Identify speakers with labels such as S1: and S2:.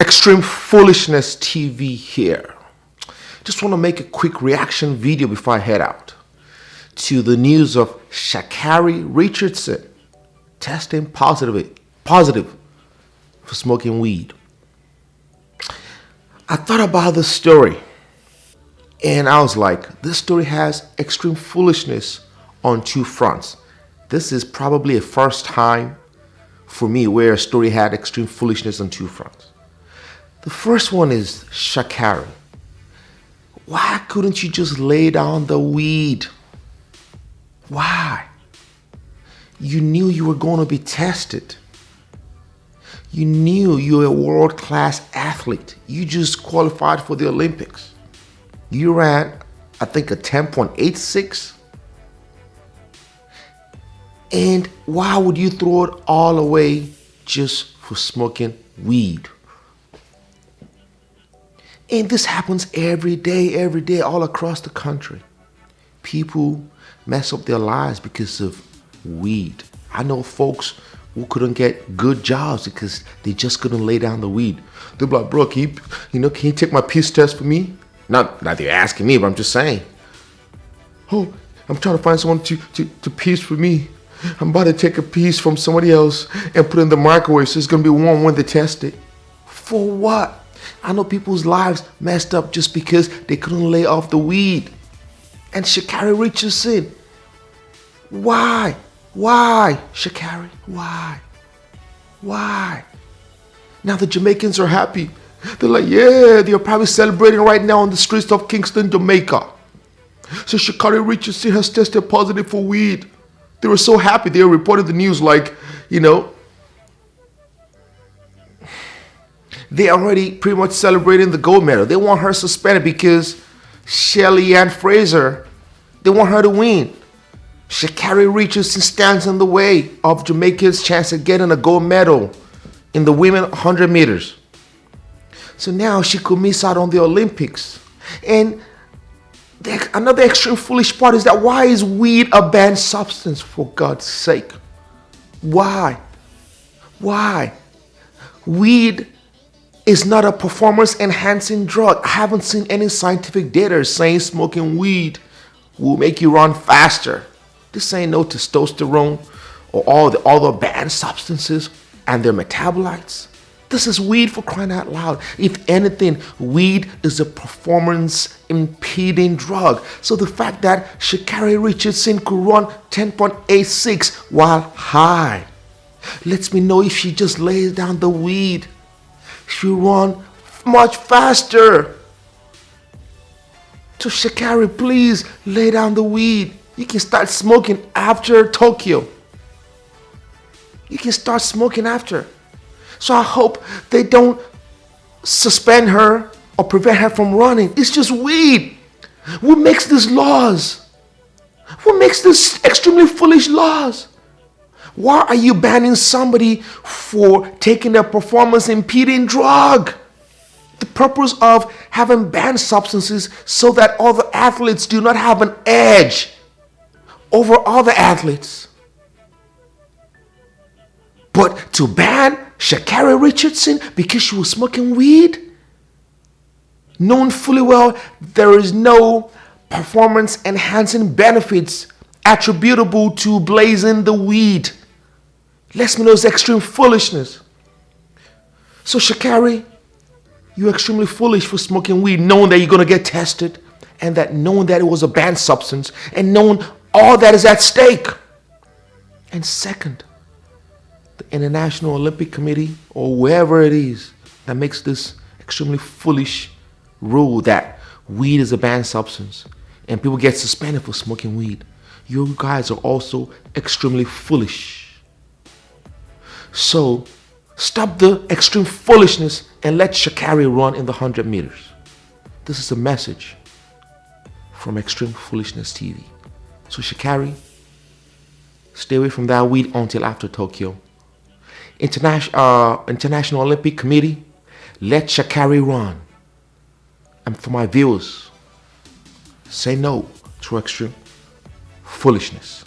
S1: Extreme Foolishness TV here. Just want to make a quick reaction video before I head out to the news of Sha'Carri Richardson testing positive for smoking weed. I thought about this story and I was like, this story has extreme foolishness on two fronts. This is probably a first time for me where a story had extreme foolishness on two fronts. The first one is Sha'Carri. Why couldn't you just lay down the weed? Why? You knew you were going to be tested. You knew you were a world-class athlete. You just qualified for the Olympics. You ran, I think, a 10.86. And why would you throw it all away just for smoking weed? And this happens every day, all across the country. People mess up their lives because of weed. I know folks who couldn't get good jobs because they just couldn't lay down the weed. They're like, bro, can you take my piss test for me? Not that they're asking me, but I'm just saying. Oh, I'm trying to find someone to piss for me. I'm about to take a piece from somebody else and put it in the microwave so it's going to be warm when they test it. For what? I know people's lives messed up just because they couldn't lay off the weed. And Sha'Carri Richardson, why? Why, Shacarri? Why? Why? Now the Jamaicans are happy. They're like, yeah, they're probably celebrating right now on the streets of Kingston, Jamaica. So Sha'Carri Richardson has tested positive for weed. They were so happy. They reported the news like, they already pretty much celebrating the gold medal. They want her suspended because Shelly Ann Fraser, they want her to win. Sha'Carri Richardson stands in the way of Jamaica's chance of getting a gold medal in the women 100 meters. So now she could miss out on the Olympics. And another extreme foolish part is that why is weed a banned substance, for God's sake? Why? Why? Weed is not a performance enhancing drug. I haven't seen any scientific data saying smoking weed will make you run faster. This ain't no testosterone or all the other banned substances and their metabolites. This is weed, for crying out loud. If anything, weed is a performance impeding drug. So the fact that Sha'Carri Richardson could run 10.86 while high lets me know if she just lays down the weed, she'll run much faster. So Sha'Carri, please lay down the weed. You can start smoking after Tokyo. You can start smoking after. So I hope they don't suspend her or prevent her from running. It's just weed. What makes these laws? What makes these extremely foolish laws? Why are you banning somebody for taking a performance impeding drug? The purpose of having banned substances so that other athletes do not have an edge over other athletes. But to ban Sha'Carri Richardson because she was smoking weed, knowing fully well there is no performance enhancing benefits attributable to blazing the weed, lets me know it's extreme foolishness. So Sha'Carri, you're extremely foolish for smoking weed, knowing that you're going to get tested, and that knowing that it was a banned substance, and knowing all that is at stake. And second, the International Olympic Committee, or whoever it is that makes this extremely foolish rule that weed is a banned substance and people get suspended for smoking weed, you guys are also extremely foolish. So stop the extreme foolishness and let Sha'Carri run in the 100 meters. This is a message from Extreme Foolishness TV. So Sha'Carri, stay away from that weed until after Tokyo. International Olympic Committee, let Sha'Carri run. And for my viewers, say no to extreme foolishness.